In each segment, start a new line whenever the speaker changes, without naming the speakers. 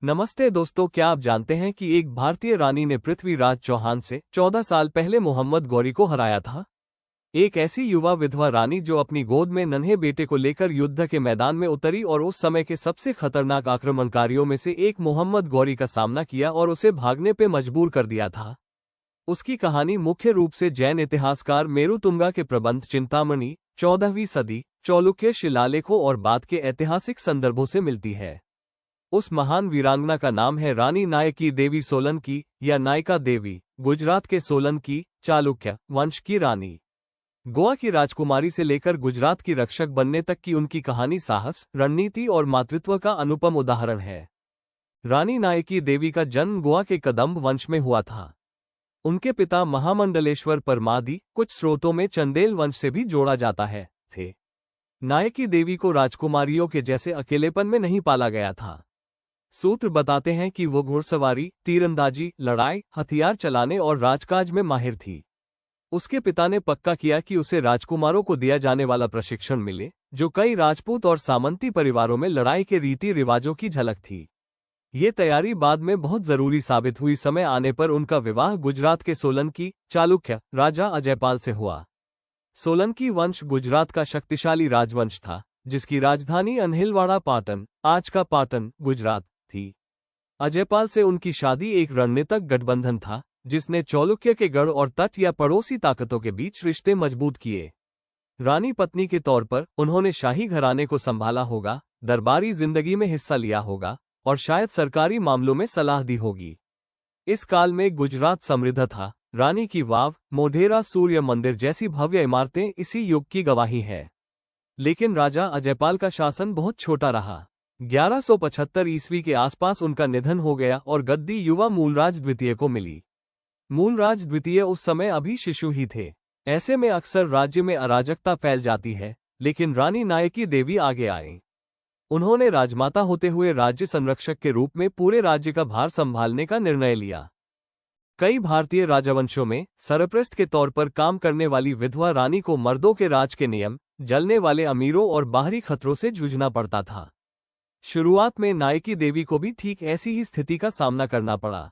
नमस्ते दोस्तों, क्या आप जानते हैं कि एक भारतीय रानी ने पृथ्वीराज चौहान से 14 साल पहले मोहम्मद गौरी को हराया था। एक ऐसी युवा विधवा रानी जो अपनी गोद में नन्हे बेटे को लेकर युद्ध के मैदान में उतरी और उस समय के सबसे खतरनाक आक्रमणकारियों में से एक मोहम्मद गौरी का सामना किया और उसे भागने पे मजबूर कर दिया था। उसकी कहानी मुख्य रूप से जैन इतिहासकार मेरुतुंगा के प्रबंध चिंतामणि 14वीं सदी चालुक्य शिलालेखों और बाद के ऐतिहासिक संदर्भों से मिलती है। उस महान वीरांगना का नाम है रानी नायकी देवी सोलंकी या नायका देवी, गुजरात के सोलंकी चालुक्य वंश की रानी। गोवा की राजकुमारी से लेकर गुजरात की रक्षक बनने तक की उनकी कहानी साहस, रणनीति और मातृत्व का अनुपम उदाहरण है। रानी नायकी देवी का जन्म गोवा के कदंब वंश में हुआ था। उनके पिता महामंडलेश्वर परमादी, कुछ स्रोतों में चंदेल वंश से भी जोड़ा जाता है, थे। नायकी देवी को राजकुमारियों के जैसे अकेलेपन में नहीं पाला गया था। सूत्र बताते हैं कि वो घुड़सवारी, तीरंदाजी, लड़ाई, हथियार चलाने और राजकाज में माहिर थी। उसके पिता ने पक्का किया कि उसे राजकुमारों को दिया जाने वाला प्रशिक्षण मिले, जो कई राजपूत और सामंती परिवारों में लड़ाई के रीति रिवाजों की झलक थी। ये तैयारी बाद में बहुत जरूरी साबित हुई। समय आने पर उनका विवाह गुजरात के सोलंकी चालुक्य राजा अजयपाल से हुआ। सोलंकी वंश गुजरात का शक्तिशाली राजवंश था, जिसकी राजधानी अनहिलवाड़ा पाटन, आज का पाटन, गुजरात थी। अजयपाल से उनकी शादी एक रणनीतिक गठबंधन था, जिसने चालुक्य के गढ़ और तट या पड़ोसी ताकतों के बीच रिश्ते मजबूत किए। रानी पत्नी के तौर पर उन्होंने शाही घराने को संभाला होगा, दरबारी जिंदगी में हिस्सा लिया होगा और शायद सरकारी मामलों में सलाह दी होगी। इस काल में गुजरात समृद्ध था। रानी की वाव, मोढेरा सूर्य मंदिर जैसी भव्य इमारतें इसी युग की गवाही है। लेकिन राजा अजयपाल का शासन बहुत छोटा रहा। 1175 ईस्वी के आसपास उनका निधन हो गया और गद्दी युवा मूलराज द्वितीय को मिली। मूलराज द्वितीय उस समय अभी शिशु ही थे। ऐसे में अक्सर राज्य में अराजकता फैल जाती है, लेकिन रानी नायकी देवी आगे आए। उन्होंने राजमाता होते हुए राज्य संरक्षक के रूप में पूरे राज्य का भार संभालने का निर्णय लिया। कई भारतीय राजवंशों में सरप्रस्त के तौर पर काम करने वाली विधवा रानी को मर्दों के राज के नियम, जलने वाले अमीरों और बाहरी खतरों से जूझना पड़ता था। शुरुआत में नायकी देवी को भी ठीक ऐसी ही स्थिति का सामना करना पड़ा,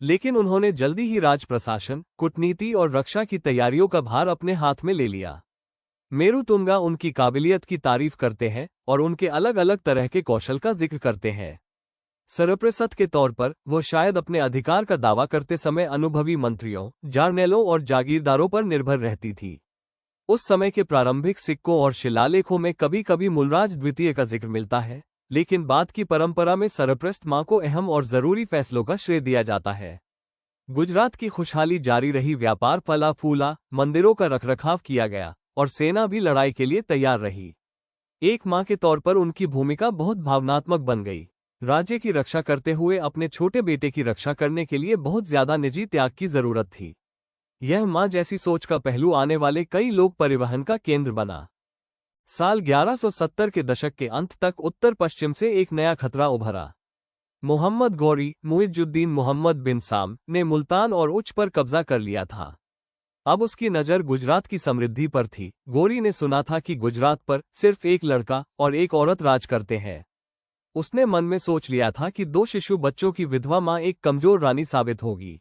लेकिन उन्होंने जल्दी ही राज प्रशासन, कूटनीति और रक्षा की तैयारियों का भार अपने हाथ में ले लिया। मेरुतुंगा उनकी काबिलियत की तारीफ करते हैं और उनके अलग अलग तरह के कौशल का जिक्र करते हैं। सरप्रसत के तौर पर वो शायद अपने अधिकार का दावा करते समय अनुभवी मंत्रियों, जार्नेलों और जागीरदारों पर निर्भर रहती थी। उस समय के प्रारंभिक सिक्कों और शिलालेखों में कभी कभी मूलराज द्वितीय का जिक्र मिलता है, लेकिन बाद की परंपरा में सरप्रस्त मां को अहम और जरूरी फैसलों का श्रेय दिया जाता है। गुजरात की खुशहाली जारी रही, व्यापार फला फूला, मंदिरों का रखरखाव किया गया और सेना भी लड़ाई के लिए तैयार रही। एक मां के तौर पर उनकी भूमिका बहुत भावनात्मक बन गई। राज्य की रक्षा करते हुए अपने छोटे बेटे की रक्षा करने के लिए बहुत ज्यादा निजी त्याग की जरूरत थी। यह मां जैसी सोच का पहलू आने वाले कई लोक परिवहन का केंद्र बना। साल 1170 के दशक के अंत तक उत्तर पश्चिम से एक नया खतरा उभरा। मोहम्मद गौरी, मुइजुद्दीन मोहम्मद बिन साम, ने मुल्तान और उच्च पर कब्जा कर लिया था। अब उसकी नज़र गुजरात की समृद्धि पर थी। गौरी ने सुना था कि गुजरात पर सिर्फ एक लड़का और एक औरत राज करते हैं। उसने मन में सोच लिया था कि 2 शिशु बच्चों की विधवा मां एक कमजोर रानी साबित होगी।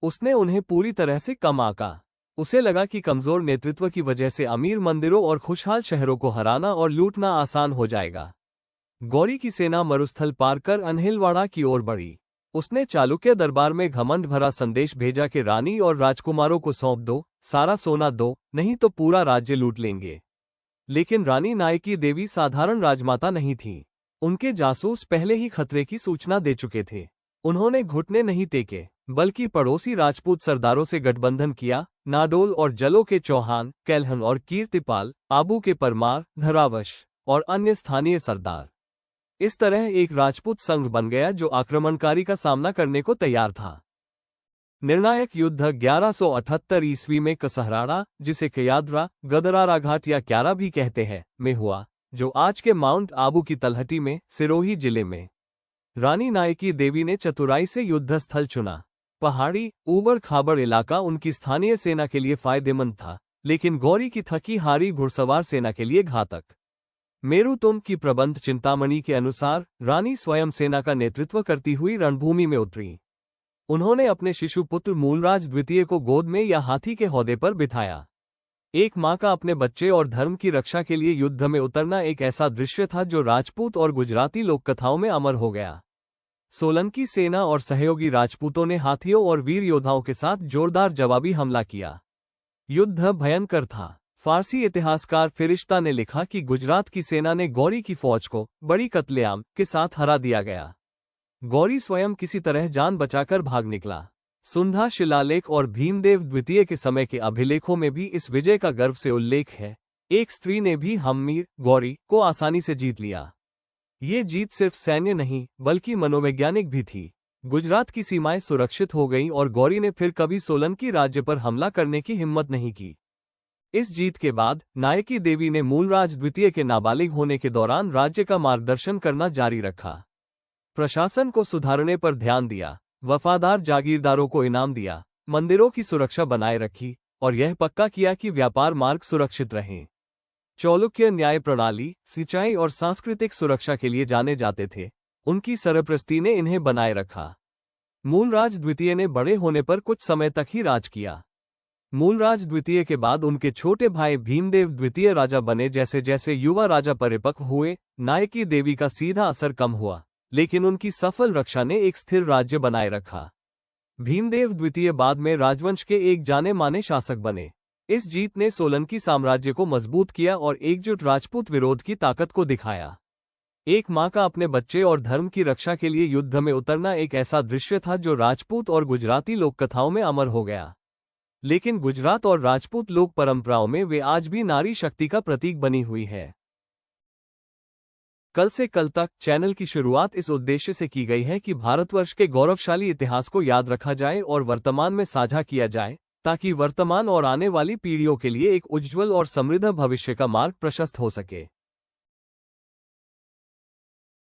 उसने उन्हें पूरी तरह से कम आंका। उसे लगा कि कमजोर नेतृत्व की वजह से अमीर मंदिरों और खुशहाल शहरों को हराना और लूटना आसान हो जाएगा। गौरी की सेना मरुस्थल पार कर अनहिलवाड़ा की ओर बढ़ी। उसने चालुक्य दरबार में घमंड भरा संदेश भेजा कि रानी और राजकुमारों को सौंप दो, सारा सोना दो, नहीं तो पूरा राज्य लूट लेंगे। लेकिन रानी नायकी देवी साधारण राजमाता नहीं थी। उनके जासूस पहले ही खतरे की सूचना दे चुके थे। उन्होंने घुटने नहीं टेके, बल्कि पड़ोसी राजपूत सरदारों से गठबंधन किया। नाडोल और जलो के चौहान, कैलहन और कीर्तिपाल, आबू के परमार, धरावश और अन्य स्थानीय सरदार। इस तरह एक राजपूत संघ बन गया जो आक्रमणकारी का सामना करने को तैयार था। निर्णायक युद्ध 1178 ईस्वी में कसहराड़ा, जिसे कयादरा, गदरारा घाट या क्यारा भी कहते हैं, में हुआ, जो आज के माउंट आबू की तलहटी में सिरोही जिले में। रानी नायकी देवी ने चतुराई से युद्ध स्थल चुना। पहाड़ी, ऊबड़ खाबड़ इलाका उनकी स्थानीय सेना के लिए फायदेमंद था, लेकिन गौरी की थकी हारी घुड़सवार सेना के लिए घातक। मेरुतुम की प्रबंध चिंतामणि के अनुसार रानी स्वयं सेना का नेतृत्व करती हुई रणभूमि में उतरी। उन्होंने अपने शिशु पुत्र मूलराज द्वितीय को गोद में या हाथी के हौदे पर बिठाया। एक मां का अपने बच्चे और धर्म की रक्षा के लिए युद्ध में उतरना एक ऐसा दृश्य था जो राजपूत और गुजराती लोककथाओं में अमर हो गया। सोलंकी सेना और सहयोगी राजपूतों ने हाथियों और वीर योद्धाओं के साथ जोरदार जवाबी हमला किया। युद्ध भयंकर था। फारसी इतिहासकार फिरिश्ता ने लिखा कि गुजरात की सेना ने गौरी की फौज को बड़ी कत्लेआम के साथ हरा दिया गया। गौरी स्वयं किसी तरह जान बचाकर भाग निकला। सुंधा शिलालेख और भीमदेव द्वितीय के समय के अभिलेखों में भी इस विजय का गर्व से उल्लेख है। एक स्त्री ने भी हम्मीर गौरी को आसानी से जीत लिया। ये जीत सिर्फ सैन्य नहीं बल्कि मनोवैज्ञानिक भी थी। गुजरात की सीमाएं सुरक्षित हो गईं और गौरी ने फिर कभी सोलंकी राज्य पर हमला करने की हिम्मत नहीं की। इस जीत के बाद नायकी देवी ने मूलराज द्वितीय के नाबालिग होने के दौरान राज्य का मार्गदर्शन करना जारी रखा। प्रशासन को सुधारने पर ध्यान दिया, वफादार जागीरदारों को इनाम दिया, मंदिरों की सुरक्षा बनाए रखी और यह पक्का किया कि व्यापार मार्ग सुरक्षित रहें। चालुक्य न्याय प्रणाली, सिंचाई और सांस्कृतिक सुरक्षा के लिए जाने जाते थे। उनकी सरप्रस्ती ने इन्हें बनाए रखा। मूलराज द्वितीय ने बड़े होने पर कुछ समय तक ही राज किया। मूलराज द्वितीय के बाद उनके छोटे भाई भीमदेव द्वितीय राजा बने। जैसे जैसे युवा राजा परिपक्व हुए, नायकी देवी का सीधा असर कम हुआ, लेकिन उनकी सफल रक्षा ने एक स्थिर राज्य बनाए रखा। भीमदेव द्वितीय बाद में राजवंश के एक जाने माने शासक बने। इस जीत ने सोलंकी साम्राज्य को मजबूत किया और एकजुट राजपूत विरोध की ताकत को दिखाया। एक मां का अपने बच्चे और धर्म की रक्षा के लिए युद्ध में उतरना एक ऐसा दृश्य था जो राजपूत और गुजराती लोककथाओं में अमर हो गया। लेकिन गुजरात और राजपूत लोक परंपराओं में वे आज भी नारी शक्ति का प्रतीक बनी हुई है। कल से कल तक चैनल की शुरुआत इस उद्देश्य से की गई है कि भारतवर्ष के गौरवशाली इतिहास को याद रखा जाए और वर्तमान में साझा किया जाए, ताकि वर्तमान और आने वाली पीढ़ियों के लिए एक उज्ज्वल और समृद्ध भविष्य का मार्ग प्रशस्त हो सके।